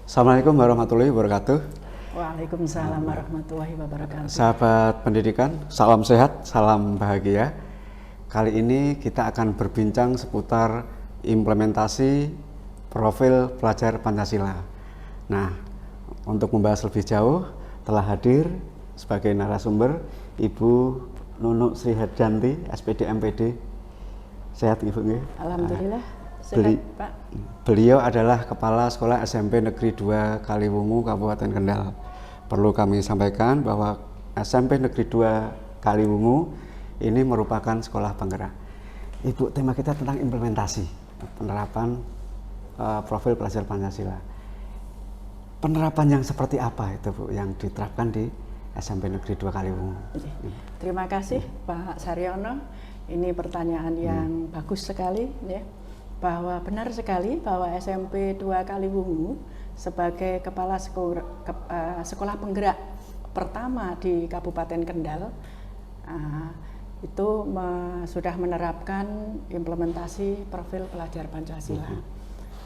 Assalamualaikum warahmatullahi wabarakatuh. Waalaikumsalam warahmatullahi wabarakatuh. Sahabat pendidikan, salam sehat, salam bahagia. Kali ini kita akan berbincang seputar implementasi profil pelajar Pancasila. Nah, untuk membahas lebih jauh telah hadir sebagai narasumber Ibu Nunuk Sri Hadjanti, SPD MPD. Sehat Ibu nggih? Alhamdulillah. Sehat, Pak. Beliau adalah Kepala Sekolah SMP Negeri 2 Kaliwungu, Kabupaten Kendal. Perlu kami sampaikan bahwa SMP Negeri 2 Kaliwungu ini merupakan sekolah penggerak. Ibu, tema kita tentang implementasi penerapan profil pelajar Pancasila. Penerapan yang seperti apa itu Bu yang diterapkan di SMP Negeri 2 Kaliwungu? Terima kasih Pak Saryono. Ini pertanyaan yang bagus sekali ya. Bahwa benar sekali bahwa SMP 2 Kaliwungu sebagai kepala sekolah penggerak pertama di Kabupaten Kendal itu sudah menerapkan implementasi profil pelajar Pancasila.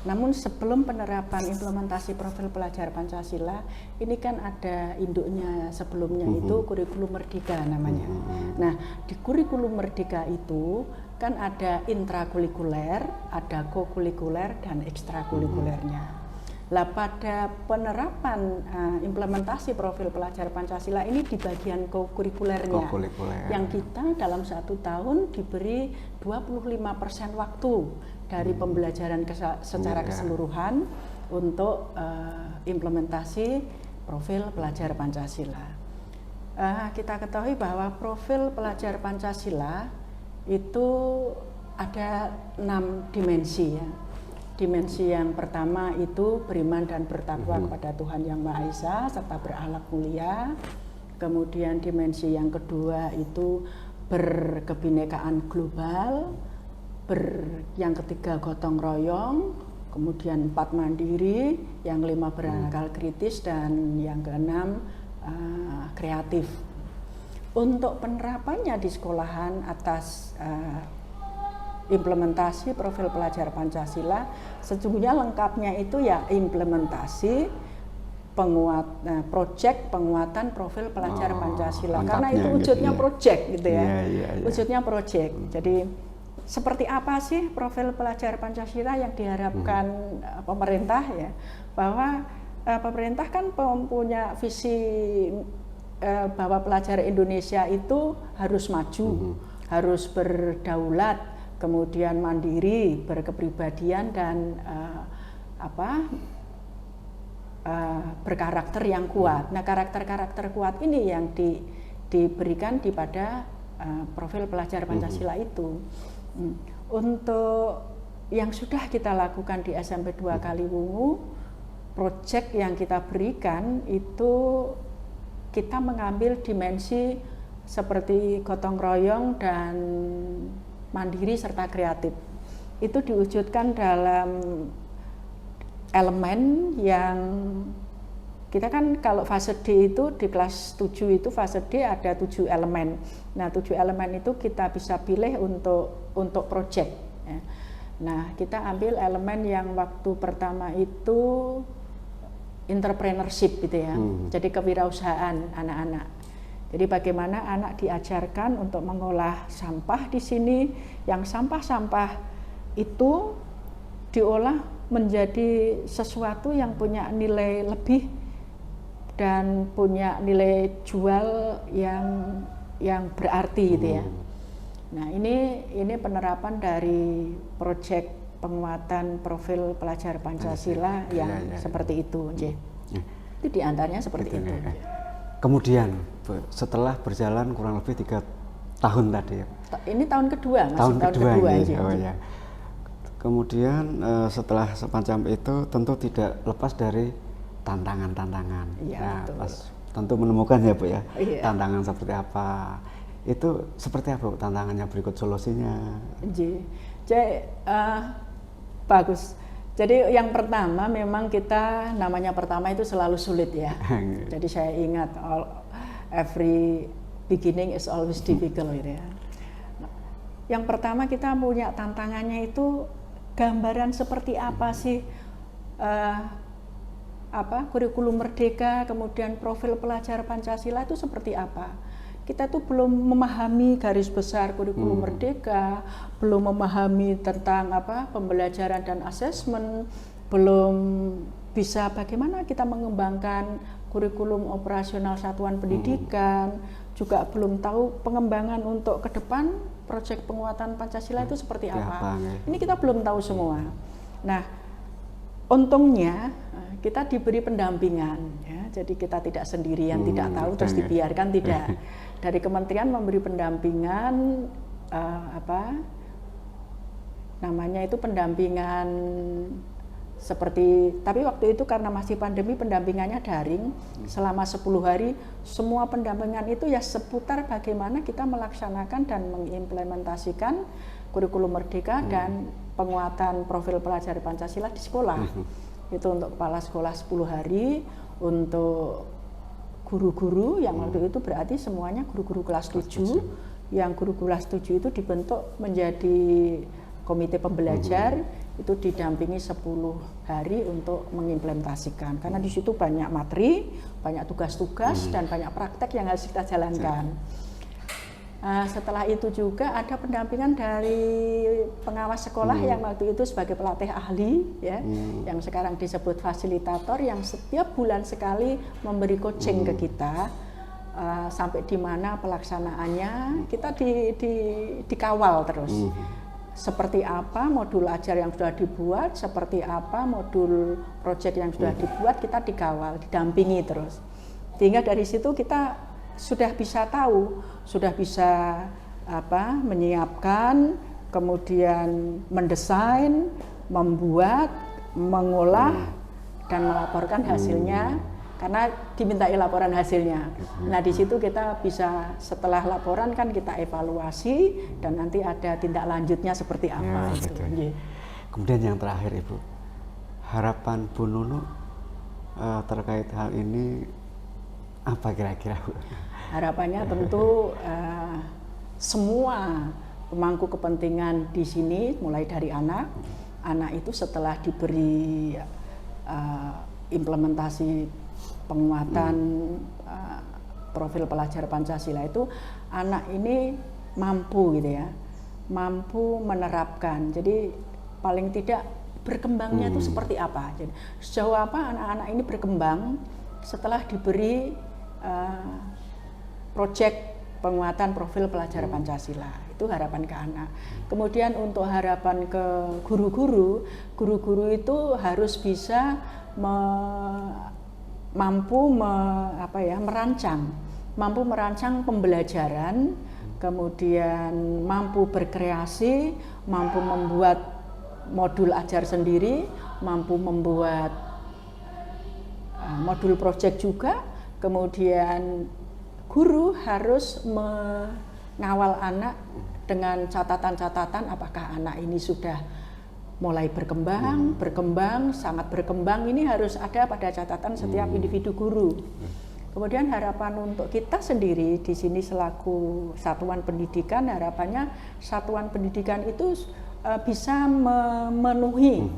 Namun sebelum penerapan implementasi profil pelajar Pancasila, ini kan ada induknya sebelumnya itu kurikulum merdeka namanya. Nah, di kurikulum merdeka itu kan ada intrakurikuler, ada kokurikuler dan ekstrakurikulernya. Lah pada penerapan implementasi profil pelajar Pancasila ini di bagian kokurikulernya, yang kita dalam 1 tahun diberi 25% waktu dari pembelajaran secara keseluruhan untuk implementasi profil pelajar Pancasila. Kita ketahui bahwa profil pelajar Pancasila itu ada 6 dimensi ya. Dimensi yang pertama itu beriman dan bertakwa kepada Tuhan Yang Maha Esa serta berakhlak mulia. Kemudian dimensi yang kedua itu berkebinekaan global. Yang ketiga gotong royong, kemudian 4 mandiri, yang 5 berakal kritis, dan yang ke-6 kreatif. Untuk penerapannya di sekolahan atas implementasi profil pelajar Pancasila, sesungguhnya lengkapnya itu ya implementasi proyek penguatan profil pelajar Pancasila, karena itu wujudnya proyek gitu ya, wujudnya proyek. Jadi seperti apa sih profil pelajar Pancasila yang diharapkan pemerintah ya, bahwa pemerintah kan punya visi bahwa pelajar Indonesia itu harus maju, harus berdaulat, kemudian mandiri, berkepribadian dan berkarakter yang kuat. Nah, karakter-karakter kuat ini yang diberikan pada profil pelajar Pancasila itu. Untuk yang sudah kita lakukan di SMP 2 Kaliwungu, proyek yang kita berikan itu kita mengambil dimensi seperti gotong royong dan mandiri serta kreatif. Itu diwujudkan dalam elemen yang kita kan kalau fase D itu di kelas 7 itu fase D ada 7 elemen. Nah, 7 elemen itu kita bisa pilih untuk proyek ya. Nah, kita ambil elemen yang waktu pertama itu entrepreneurship gitu ya. Jadi kewirausahaan anak-anak. Jadi bagaimana anak diajarkan untuk mengolah sampah di sini, yang sampah-sampah itu diolah menjadi sesuatu yang punya nilai lebih dan punya nilai jual yang berarti gitu ya. Nah, ini penerapan dari proyek penguatan profil pelajar Pancasila yang seperti itu, itu diantaranya seperti itu. Kemudian setelah berjalan kurang lebih 3 tahun tadi ya. Ini tahun kedua, tahun kedua ya. Kemudian setelah semacam itu tentu tidak lepas dari tantangan-tantangan. Ya, tentu menemukan ya Bu ya, tantangan seperti apa. Itu seperti apa Bu tantangannya, berikut solusinya? Bagus. Jadi yang pertama memang kita namanya pertama itu selalu sulit ya. Jadi saya ingat every beginning is always difficult gitu ya. Yang pertama kita punya tantangannya itu gambaran seperti apa sih kurikulum merdeka, kemudian profil pelajar Pancasila itu seperti apa. Kita tuh belum memahami garis besar kurikulum merdeka, belum memahami tentang pembelajaran dan asesmen, belum bisa bagaimana kita mengembangkan kurikulum operasional satuan pendidikan, juga belum tahu pengembangan untuk ke depan proyek penguatan Pancasila itu seperti apa. Ini kita belum tahu semua. Nah, untungnya kita diberi pendampingan, ya. Jadi kita tidak sendirian, tidak tahu terus dibiarkan, tidak. Dari kementerian memberi pendampingan namanya itu pendampingan seperti, tapi waktu itu karena masih pandemi pendampingannya daring selama 10 hari. Semua pendampingan itu ya seputar bagaimana kita melaksanakan dan mengimplementasikan kurikulum merdeka dan penguatan profil pelajar Pancasila di sekolah. Itu untuk kepala sekolah 10 hari, untuk guru-guru yang waktu itu berarti semuanya guru-guru kelas 7. Yang guru kelas 7 itu dibentuk menjadi komite pembelajar, itu didampingi 10 hari untuk mengimplementasikan. Karena di situ banyak materi, banyak tugas-tugas dan banyak praktek yang harus kita jalankan. Setelah itu juga ada pendampingan dari pengawas sekolah yang waktu itu sebagai pelatih ahli, ya, yang sekarang disebut fasilitator, yang setiap bulan sekali memberi coaching ke kita, sampai di mana pelaksanaannya kita dikawal terus. Seperti apa modul ajar yang sudah dibuat, seperti apa modul proyek yang sudah dibuat, kita dikawal, didampingi terus. Sehingga dari situ kita sudah bisa tahu, sudah bisa menyiapkan, kemudian mendesain, membuat, mengolah, dan melaporkan hasilnya, karena dimintai laporan hasilnya. Nah, di situ kita bisa, setelah laporan kan kita evaluasi, dan nanti ada tindak lanjutnya seperti apa. Ya, gitu. Kemudian yang terakhir Ibu, harapan Bu Nunu terkait hal ini apa kira-kira Bu? Harapannya tentu semua pemangku kepentingan di sini, mulai dari anak itu setelah diberi implementasi penguatan profil pelajar Pancasila itu, anak ini mampu gitu ya, mampu menerapkan. Jadi paling tidak berkembangnya itu seperti apa. Jadi sejauh apa anak-anak ini berkembang setelah diberi proyek penguatan profil pelajar Pancasila. Itu harapan ke anak. Kemudian untuk harapan ke guru-guru, guru-guru itu harus bisa mampu merancang pembelajaran, kemudian mampu berkreasi, mampu membuat modul ajar sendiri, mampu membuat modul proyek juga. Kemudian guru harus mengawal anak dengan catatan-catatan apakah anak ini sudah mulai berkembang, sangat berkembang. Ini harus ada pada catatan setiap individu guru. Kemudian harapan untuk kita sendiri di sini selaku satuan pendidikan, harapannya satuan pendidikan itu bisa memenuhi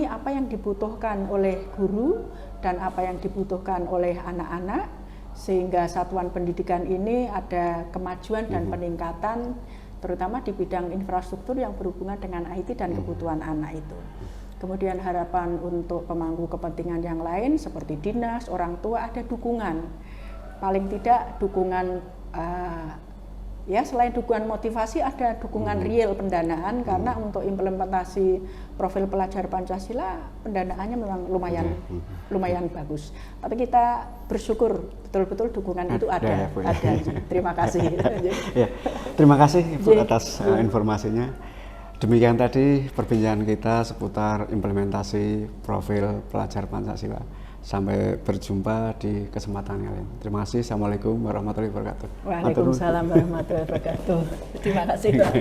apa yang dibutuhkan oleh guru dan apa yang dibutuhkan oleh anak-anak, sehingga satuan pendidikan ini ada kemajuan dan peningkatan, terutama di bidang infrastruktur yang berhubungan dengan IT dan kebutuhan anak itu. Kemudian harapan untuk pemangku kepentingan yang lain seperti dinas, orang tua, ada dukungan. Paling tidak dukungan, selain dukungan motivasi, ada dukungan real pendanaan, karena untuk implementasi profil pelajar Pancasila pendanaannya memang lumayan bagus. Tapi kita bersyukur betul-betul dukungan itu ada. Terima kasih. Ya, terima kasih Ibu atas informasinya. Demikian tadi perbincangan kita seputar implementasi profil pelajar Pancasila. Sampai berjumpa di kesempatan yang lain. Terima kasih. Assalamualaikum warahmatullahi wabarakatuh. Waalaikumsalam warahmatullahi wabarakatuh. Terima kasih Pak.